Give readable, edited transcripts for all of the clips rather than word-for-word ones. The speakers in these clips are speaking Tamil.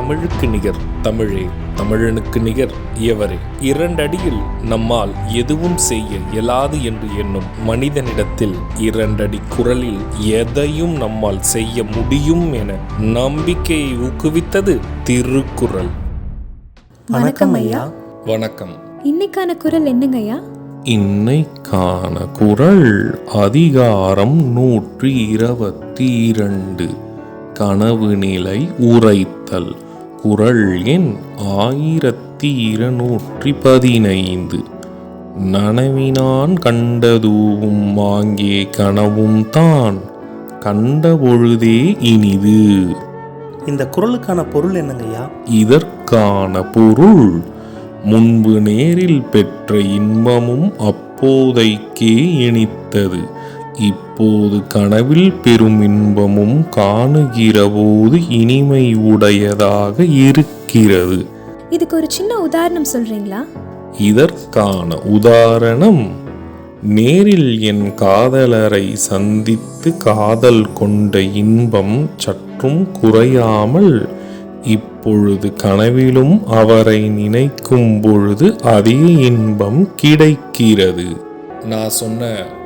தமிழுக்கு நிகர் தமிழே, தமிழனுக்கு நிகர் எவரே. 2 அடியில் நம்மால் எதுவும் செய்ய இயலாது என்று எண்ணும் மனிதனிடத்தில் 2 அடி குரலில் எதையும் நம்மால் செய்ய முடியும் என நம்பிக்கையை ஊக்குவித்தது திருக்குறள். வணக்கம் ஐயா. வணக்கம். இன்னைக்கான குறள் என்னங்க ஐயா? இன்னைக்கான குறள் அதிகாரம் 122, கனவு நிலை உரைத்தல். குறள் எண் 1215. நனவினான் கண்டதூவும் ஆங்கே கனவும் தான் கண்ட பொழுதே இனிது. இந்த குறளுக்கான பொருள் என்னங்கய்யா? இதற்கான பொருள், முன்பு நேரில் பெற்ற இன்பமும் அப்போதைக்கே இனித்தது, இப்போது கனவில் பெறும் இன்பமும் காணுகிற போது இனிமை உடையதாக இருக்கிறது. இதுக்கு ஒரு சின்ன உதாரணம் சொல்றீங்களா? இதற்கான உதாரணம், நேரில் என் காதலரை சந்தித்து காதல் கொண்ட இன்பம் சற்றும் குறையாமல் இப்பொழுது கனவிலும் அவரை நினைக்கும் பொழுது அதே இன்பம் கிடைக்கிறது. நான் சொன்ன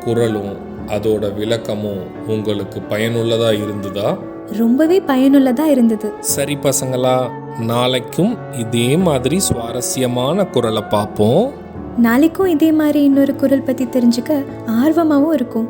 குறளும் அதோட விளக்கமும் உங்களுக்கு பயனுள்ளதா இருந்ததா? ரொம்பவே பயனுள்ளதா இருந்தது. சரி பசங்களா, நாளைக்கும் இதே மாதிரி சுவாரஸ்யமான குறளை பார்ப்போம். நாளைக்கும் இதே மாதிரி இன்னொரு குறள் பத்தி தெரிஞ்சுக்க ஆர்வமாவும் இருக்கும்.